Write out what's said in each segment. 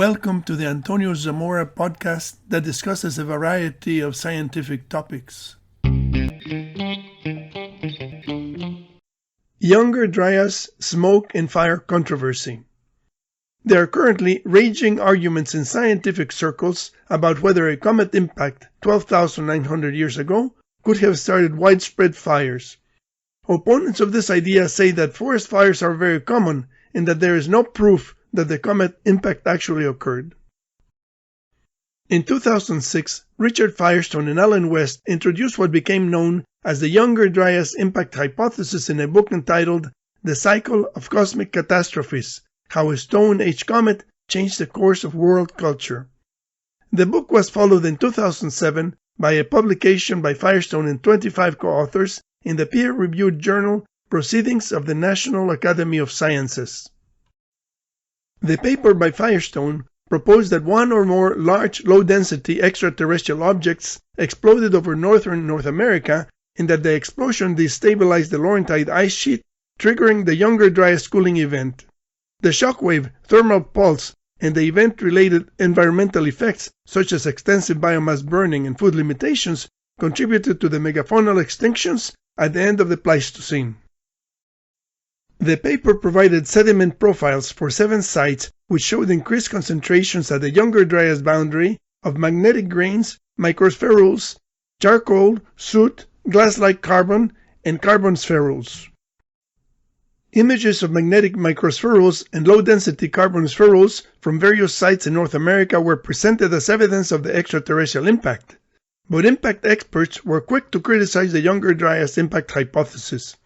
Welcome to the Antonio Zamora podcast that discusses a variety of scientific topics. Younger Dryas smoke and fire controversy. There are currently raging arguments in scientific circles about whether a comet impact 12,900 years ago could have started widespread fires. Opponents of this idea say that forest fires are very common and that there is no proof that the comet impact actually occurred. In 2006, Richard Firestone and Alan West introduced what became known as the Younger Dryas Impact Hypothesis in a book entitled The Cycle of Cosmic Catastrophes: How a Stone Age Comet Changed the Course of World Culture. The book was followed in 2007 by a publication by Firestone and 25 co-authors in the peer-reviewed journal Proceedings of the National Academy of Sciences. The paper by Firestone proposed that one or more large low-density extraterrestrial objects exploded over northern North America and that the explosion destabilized the Laurentide ice sheet, triggering the Younger Dryas cooling event. The shockwave, thermal pulse, and the event-related environmental effects such as extensive biomass burning and food limitations contributed to the megafaunal extinctions at the end of the Pleistocene. The paper provided sediment profiles for 7 sites which showed increased concentrations at the Younger Dryas boundary of magnetic grains, microspherules, charcoal, soot, glass-like carbon, and carbon spherules. Images of magnetic microspherules and low-density carbon spherules from various sites in North America were presented as evidence of the extraterrestrial impact. But impact experts were quick to criticize the Younger Dryas Impact Hypothesis.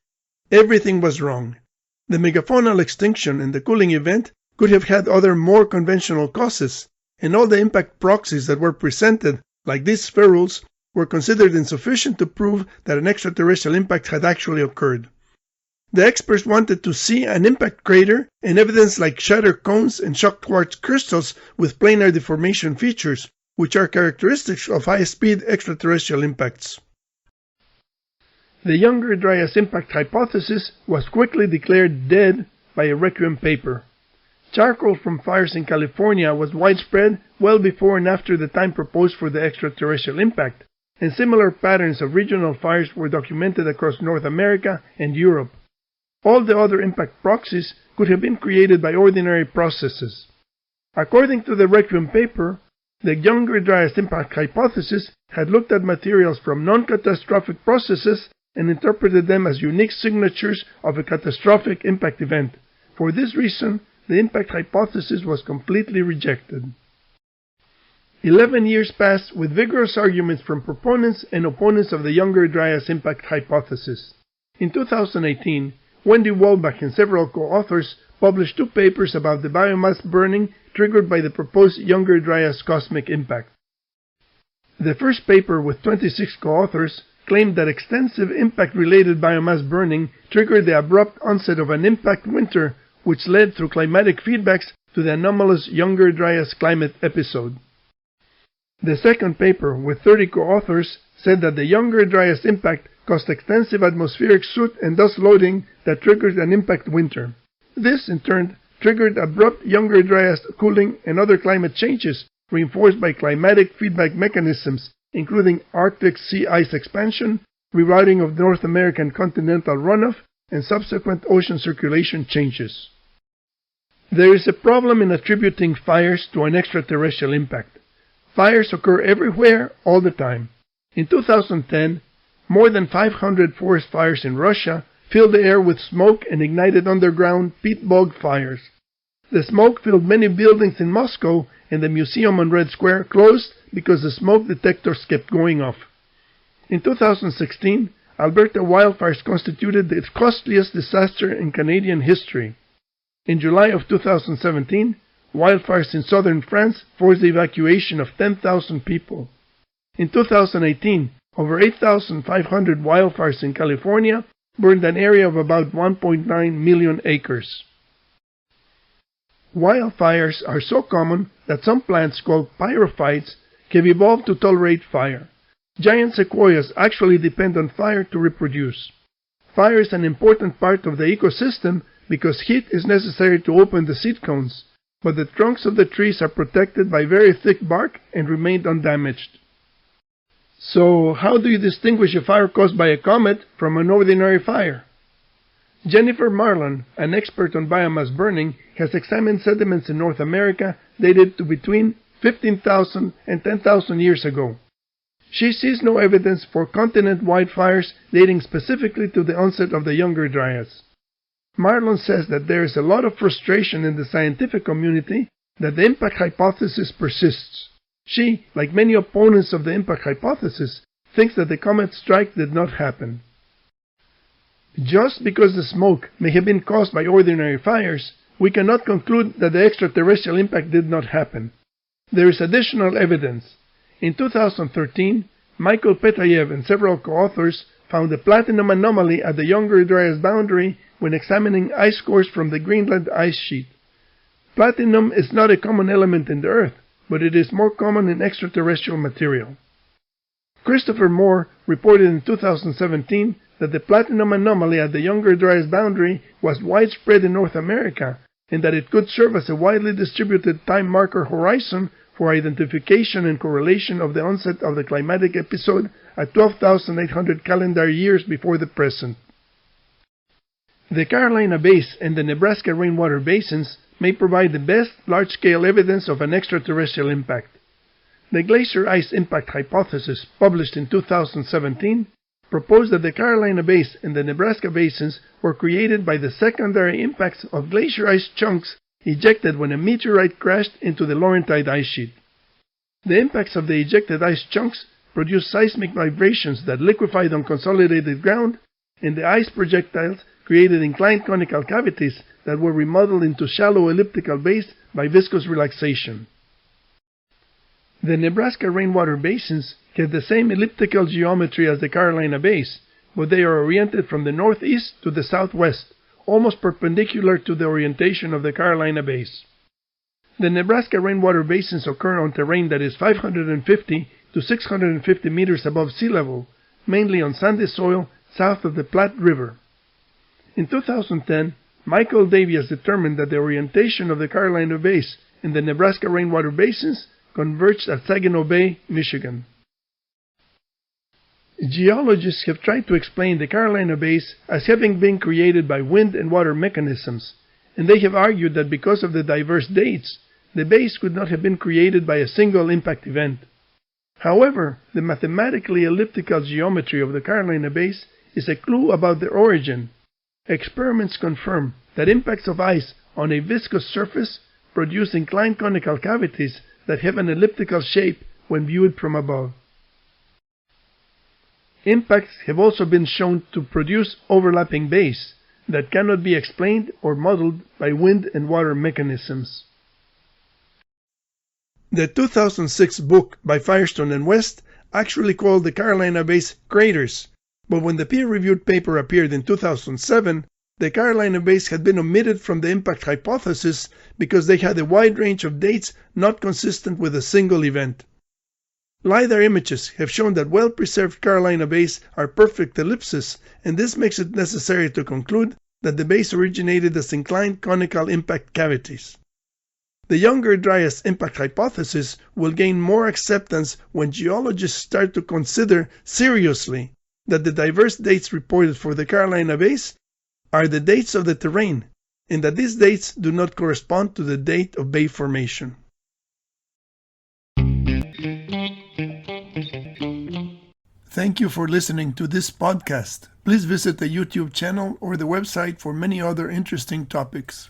Everything was wrong. The megafaunal extinction and the cooling event could have had other more conventional causes, and all the impact proxies that were presented, like these spherules, were considered insufficient to prove that an extraterrestrial impact had actually occurred. The experts wanted to see an impact crater and evidence like shattered cones and shocked quartz crystals with planar deformation features, which are characteristics of high-speed extraterrestrial impacts. The Younger Dryas Impact Hypothesis was quickly declared dead by a requiem paper. Charcoal from fires in California was widespread well before and after the time proposed for the extraterrestrial impact, and similar patterns of regional fires were documented across North America and Europe. All the other impact proxies could have been created by ordinary processes. According to the requiem paper, the Younger Dryas Impact Hypothesis had looked at materials from non-catastrophic processes and interpreted them as unique signatures of a catastrophic impact event. For this reason, the impact hypothesis was completely rejected. 11 years passed with vigorous arguments from proponents and opponents of the Younger Dryas Impact Hypothesis. In 2018, Wendy Walbach and several co-authors published 2 papers about the biomass burning triggered by the proposed Younger Dryas cosmic impact. The first paper, with 26 co-authors, claimed that extensive impact-related biomass burning triggered the abrupt onset of an impact winter, which led through climatic feedbacks to the anomalous Younger Dryas climate episode. The second paper, with 30 co-authors, said that the Younger Dryas impact caused extensive atmospheric soot and dust loading that triggered an impact winter. This, in turn, triggered abrupt Younger Dryas cooling and other climate changes, reinforced by climatic feedback mechanisms, including Arctic sea ice expansion, rerouting of North American continental runoff, and subsequent ocean circulation changes. There is a problem in attributing fires to an extraterrestrial impact. Fires occur everywhere, all the time. In 2010, more than 500 forest fires in Russia filled the air with smoke and ignited underground peat bog fires. The smoke filled many buildings in Moscow, and the museum on Red Square closed because the smoke detectors kept going off. In 2016, Alberta wildfires constituted the costliest disaster in Canadian history. In July of 2017, wildfires in southern France forced the evacuation of 10,000 people. In 2018, over 8,500 wildfires in California burned an area of about 1.9 million acres. Wildfires are so common that some plants called pyrophytes have evolved to tolerate fire. Giant sequoias actually depend on fire to reproduce. Fire is an important part of the ecosystem because heat is necessary to open the seed cones. but the trunks of the trees are protected by very thick bark and remained undamaged. So, how do you distinguish a fire caused by a comet from an ordinary fire? Jennifer Marlon, an expert on biomass burning, has examined sediments in North America dated to between 15,000 and 10,000 years ago. She sees no evidence for continent-wide fires dating specifically to the onset of the Younger Dryas. Marlon says that there is a lot of frustration in the scientific community that the impact hypothesis persists. She, like many opponents of the impact hypothesis, thinks that the comet strike did not happen. Just because the smoke may have been caused by ordinary fires, we cannot conclude that the extraterrestrial impact did not happen. There is additional evidence. In 2013, Michael Petayev and several co-authors found a platinum anomaly at the Younger Dryas boundary when examining ice cores from the Greenland ice sheet. Platinum is not a common element in the Earth, but it is more common in extraterrestrial material. Christopher Moore reported in 2017 that the platinum anomaly at the Younger Dryas boundary was widespread in North America and that it could serve as a widely distributed time marker horizon for identification and correlation of the onset of the climatic episode at 12,800 calendar years before the present. The Carolina Basin and the Nebraska rainwater basins may provide the best large-scale evidence of an extraterrestrial impact. The Glacier Ice Impact Hypothesis, published in 2017, proposed that the Carolina Basin and the Nebraska basins were created by the secondary impacts of glacier ice chunks ejected when a meteorite crashed into the Laurentide ice sheet. The impacts of the ejected ice chunks produced seismic vibrations that liquefied on consolidated ground, and the ice projectiles created inclined conical cavities that were remodeled into shallow elliptical bays by viscous relaxation. The Nebraska rainwater basins have the same elliptical geometry as the Carolina Basin, but they are oriented from the northeast to the southwest, almost perpendicular to the orientation of the Carolina Basin. The Nebraska rainwater basins occur on terrain that is 550 to 650 meters above sea level, mainly on sandy soil south of the Platte River. In 2010, Michael Davies determined that the orientation of the Carolina Basin and the Nebraska rainwater basins converged at Saginaw Bay, Michigan. Geologists have tried to explain the Carolina Basin as having been created by wind and water mechanisms, and they have argued that because of the diverse dates, the basin could not have been created by a single impact event. However, the mathematically elliptical geometry of the Carolina Basin is a clue about their origin. Experiments confirm that impacts of ice on a viscous surface produce inclined conical cavities that have an elliptical shape when viewed from above. Impacts have also been shown to produce overlapping bays that cannot be explained or modeled by wind and water mechanisms. The 2006 book by Firestone and West actually called the Carolina Basin craters, but when the peer-reviewed paper appeared in 2007, the Carolina Basin had been omitted from the impact hypothesis because they had a wide range of dates not consistent with a single event. LiDAR images have shown that well-preserved Carolina bays are perfect ellipses, and this makes it necessary to conclude that the bays originated as inclined conical impact cavities. The Younger Dryas Impact Hypothesis will gain more acceptance when geologists start to consider seriously that the diverse dates reported for the Carolina Bays are the dates of the terrain, and that these dates do not correspond to the date of bay formation. Thank you for listening to this podcast. Please visit the YouTube channel or the website for many other interesting topics.